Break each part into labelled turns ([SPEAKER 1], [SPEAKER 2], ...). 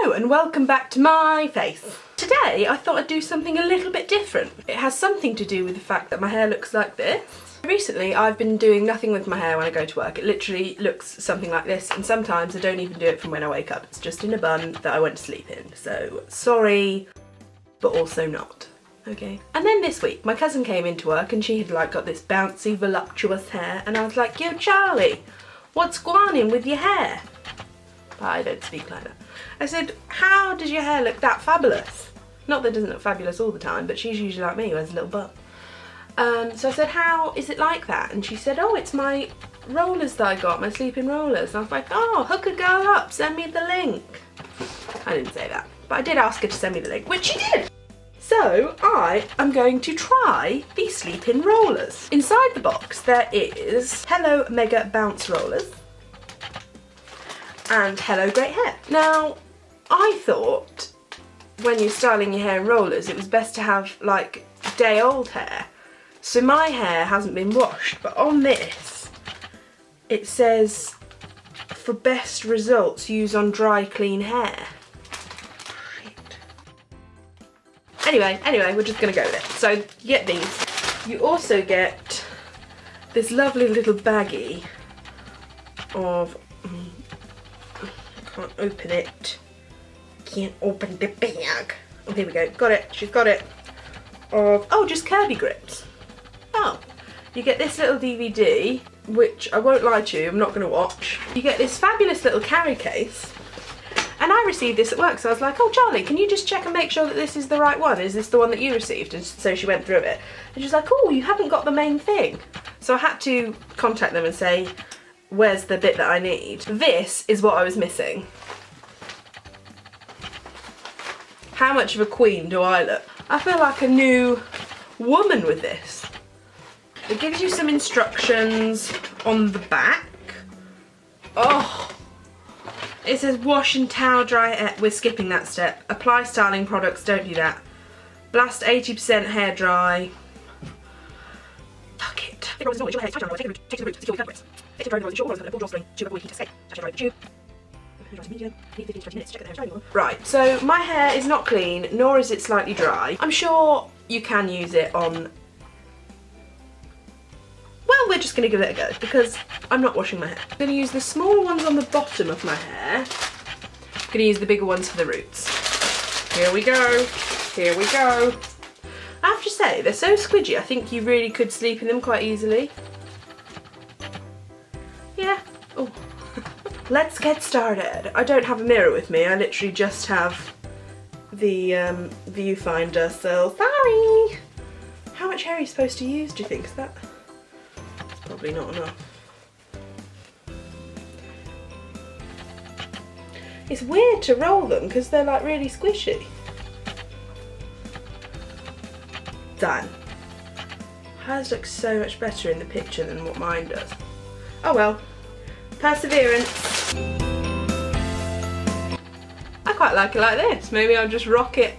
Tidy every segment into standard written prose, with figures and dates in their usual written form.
[SPEAKER 1] Hello and welcome back to my face. Today I thought I'd do something a little bit different. It has something to do with the fact that my hair looks like this. Recently I've been doing nothing with my hair when I go to work. It literally looks something like this, and sometimes I don't even do it from when I wake up. It's just in a bun that I went to sleep in. So sorry, but also not. Okay. And then this week my cousin came into work and she had like got this bouncy voluptuous hair, and I was like, yo Charlie, what's going on with your hair? But I don't speak like that. I said, how does your hair look that fabulous? Not that it doesn't look fabulous all the time, but she's usually like me who has a little bun. So I said, how is it like that? And she said, oh, it's my rollers that I got, my sleeping rollers. And I was like, oh, hook a girl up, send me the link. I didn't say that, but I did ask her to send me the link, which she did. So I am going to try these sleeping rollers. Inside the box there is Hello Mega Bounce Rollers and Hello Great Hair. Now, I thought when you're styling your hair in rollers it was best to have like day old hair. So my hair hasn't been washed, but on this it says for best results use on dry clean hair. Anyway, we're just gonna go with it. So you get these. You also get this lovely little baggie of, can't open it. Can't open the bag. Oh, here we go. Got it. She's got it. Of, oh, just Kirby grips. Oh, you get this little DVD, which I won't lie to you, I'm not going to watch. You get this fabulous little carry case, and I received this at work, so I was like, oh Charlie, can you just check and make sure that this is the right one? Is this the one that you received? And so she went through it, and she's like, oh, you haven't got the main thing. So I had to contact them and say, where's the bit that I need? This is what I was missing. How much of a queen do I look? I feel like a new woman with this. It gives you some instructions on the back. Oh, it says wash and towel dry. We're skipping that step. Apply styling products, don't do that. Blast 80% hair dry. Fuck it. Right, so my hair is not clean, nor is it slightly dry. I'm sure you can use it on... Well, we're just going to give it a go because I'm not washing my hair. I'm going to use the smaller ones on the bottom of my hair. I'm going to use the bigger ones for the roots. Here we go. Here we go. I have to say, they're so squidgy, I think you really could sleep in them quite easily. Yeah. Oh. Let's get started. I don't have a mirror with me, I literally just have the viewfinder, so sorry. How much hair are you supposed to use, do you think? Is that... Probably not enough. It's weird to roll them because they're like really squishy. Done. Hers looks so much better in the picture than what mine does. Oh well. Perseverance. I quite like it like this. Maybe I'll just rock it.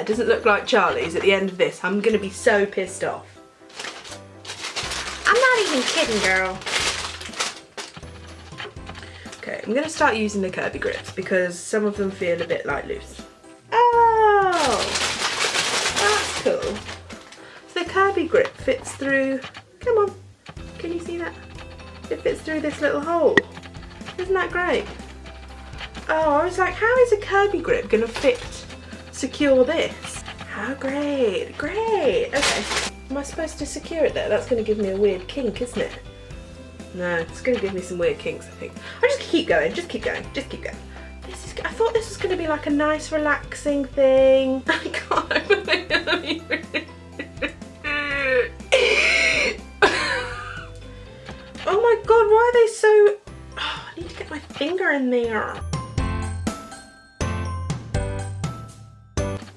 [SPEAKER 1] Doesn't look like Charlie's at the end of this, I'm gonna be so pissed off. I'm not even kidding, girl. Okay, I'm gonna start using the Kirby grips because some of them feel a bit like loose. Oh, that's cool. So the Kirby grip fits through, come on, can you see that? It fits through this little hole. Isn't that great? Oh, I was like, how is a Kirby grip gonna fit secure this? How great, great. Okay, am I supposed to secure it there? That's going to give me a weird kink, isn't it? No, it's going to give me some weird kinks, I think. I'll just keep going, just keep going, just keep going. This is, I thought this was going to be like a nice relaxing thing. I can't believe it. Oh my god, why are they so... Oh, I need to get my finger in there.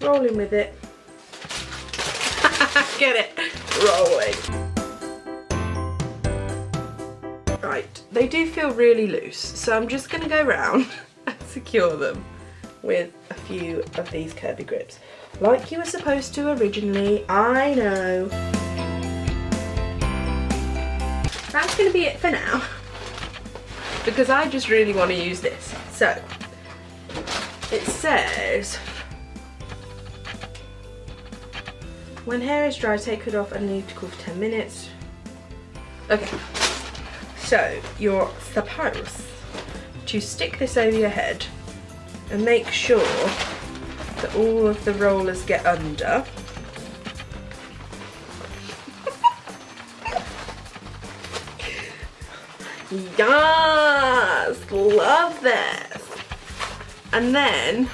[SPEAKER 1] Rolling with it. Get it? Rolling. Right, they do feel really loose, so I'm just going to go round and secure them with a few of these curvy grips. Like you were supposed to originally, I know. That's going to be it for now, because I just really want to use this. So, it says, when hair is dry, take it off and leave to cool for 10 minutes. Okay, so you're supposed to stick this over your head and make sure that all of the rollers get under. Yes, love this. And then,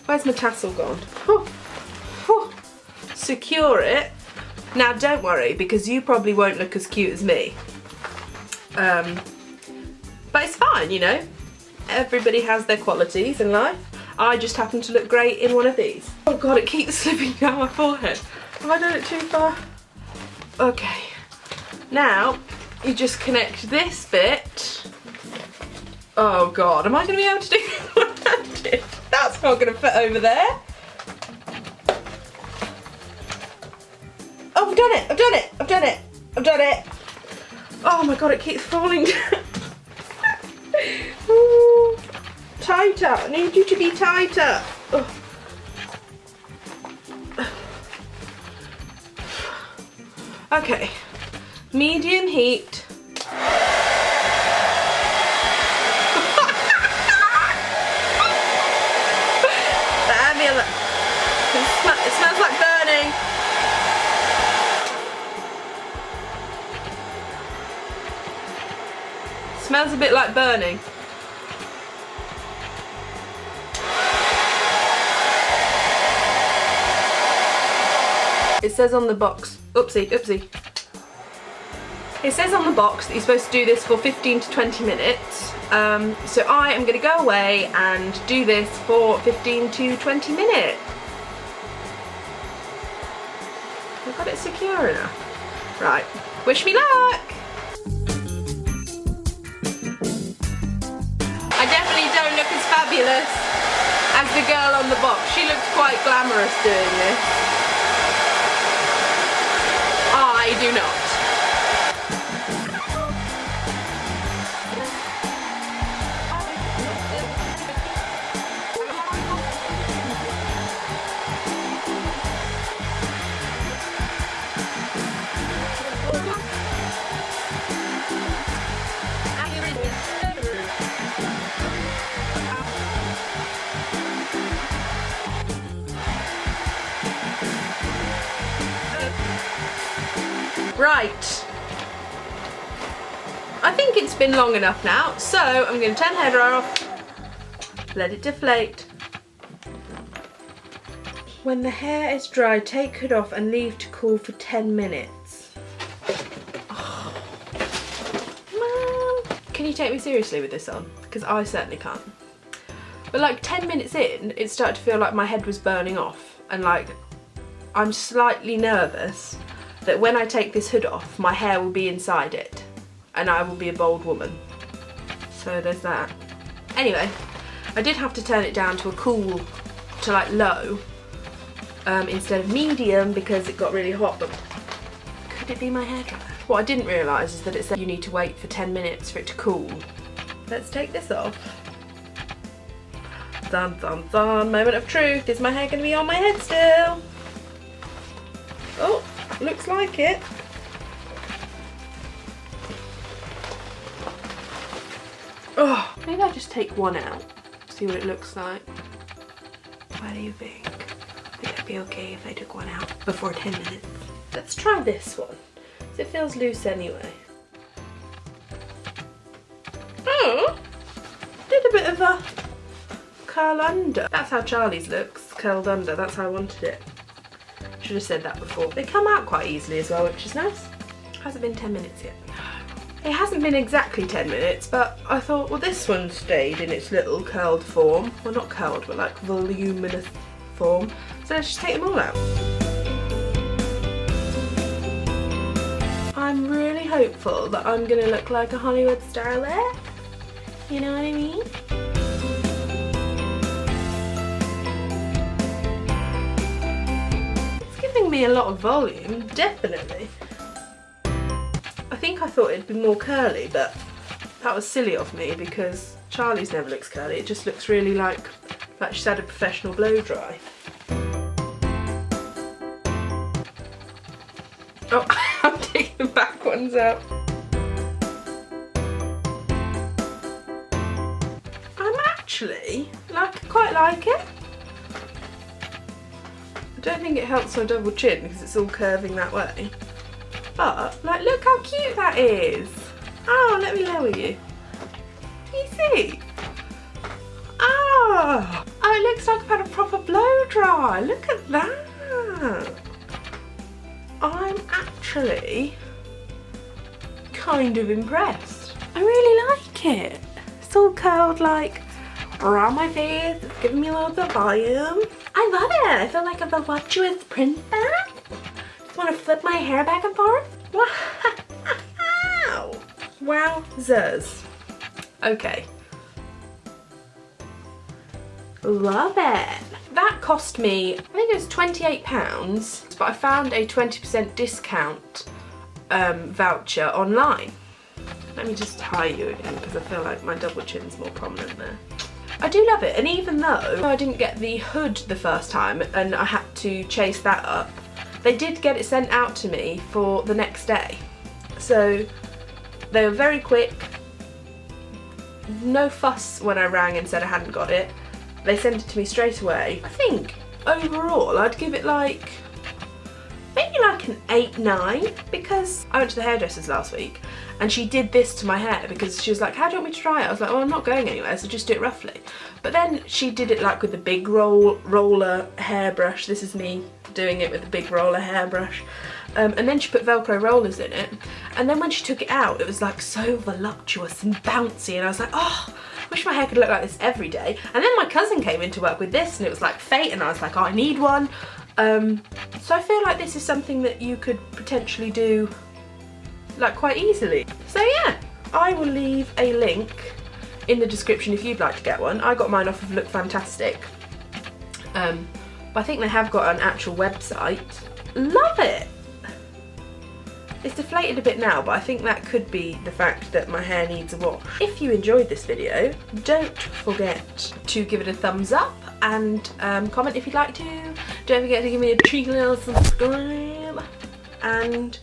[SPEAKER 1] where's my tassel gone? Oh, oh. Secure it. Now don't worry, because you probably won't look as cute as me. But it's fine, you know. Everybody has their qualities in life. I just happen to look great in one of these. Oh god, it keeps slipping down my forehead. Have I done it too far? Okay. Now, you just connect this bit. Oh god, am I going to be able to do it? That's not going to fit over there. Oh, I've done it, I've done it, I've done it, I've done it. Oh my god, it keeps falling down. Ooh, tighter, I need you to be tighter. Oh. Okay, medium heat. It smells like burning. Smells a bit like burning. It says on the box, oopsie, oopsie. It says on the box that you're supposed to do this for 15 to 20 minutes. So I am going to go away and do this for 15 to 20 minutes. I've got it secure enough. Right, wish me luck! I definitely don't look as fabulous as the girl on the box. She looks quite glamorous doing this. I do not. Right, I think it's been long enough now, so I'm going to turn the hairdryer off, let it deflate. When the hair is dry, take it off and leave to cool for 10 minutes. Oh. Man. Can you take me seriously with this on? Because I certainly can't. But like 10 minutes in, it started to feel like my head was burning off, and like I'm slightly nervous that when I take this hood off, my hair will be inside it and I will be a bold woman. So there's that. Anyway, I did have to turn it down to a cool, to like low, instead of medium because it got really hot, but could it be my hairdryer? What I didn't realise is that it said you need to wait for 10 minutes for it to cool. Let's take this off. Dun dun dun, moment of truth. Is my hair going to be on my head still? Oh. Looks like it. Oh, maybe I'll just take one out, see what it looks like. What do you think? Would that be okay if I took one out before 10 minutes? Let's try this one. It feels loose anyway. Oh, did a bit of a curl under. That's how Charlie's looks, curled under. That's how I wanted it. Should have said that before. They come out quite easily as well, which is nice. Hasn't been 10 minutes yet. It hasn't been exactly 10 minutes, but I thought, well, this one stayed in its little curled form. Well, not curled, but like voluminous form. So let's just take them all out. I'm really hopeful that I'm gonna look like a Hollywood starlet. You know what I mean? me a lot of volume, definitely. I think I thought it'd be more curly, but that was silly of me because Charlie's never looks curly. It just looks really like she's had a professional blow dry. Oh, I'm taking the back ones out. I'm actually quite like it. I don't think it helps my double chin because it's all curving that way. But like, look how cute that is. Oh, let me lower you. Do you see? Oh, it looks like I've had a proper blow dry. Look at that. I'm actually kind of impressed. I really like it. It's all curled like around my face. It's giving me loads of volume. I love it. I feel like a voluptuous princess. Just want to flip my hair back and forth. Wow. Wowzers. Okay. Love it. That cost me, I think it was £28, but I found a 20% discount voucher online. Let me just tie you again because I feel like my double chin's more prominent there. I do love it, and even though I didn't get the hood the first time and I had to chase that up, they did get it sent out to me for the next day. So they were very quick, no fuss when I rang and said I hadn't got it. They sent it to me straight away. I think overall I'd give it like maybe like an 8-9 because I went to the hairdresser's last week and she did this to my hair because she was like, how do you want me to dry it? I was like, well, I'm not going anywhere, so just do it roughly. But then she did it like with a big roller hairbrush. This is me doing it with a big roller hairbrush. And then she put Velcro rollers in it. And then when she took it out, it was like so voluptuous and bouncy. And I was like, oh, I wish my hair could look like this every day. And then my cousin came into work with this and it was like fate. And I was like, oh, I need one. So I feel like this is something that you could potentially do like quite easily. So yeah, I will leave a link in the description if you'd like to get one. I got mine off of Look Fantastic. But I think they have got an actual website. Love it! It's deflated a bit now, but I think that could be the fact that my hair needs a wash. If you enjoyed this video, don't forget to give it a thumbs up and comment if you'd like to. Don't forget to give me a cheeky little subscribe. And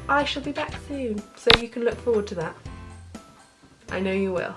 [SPEAKER 1] I shall be back soon, so you can look forward to that. I know you will.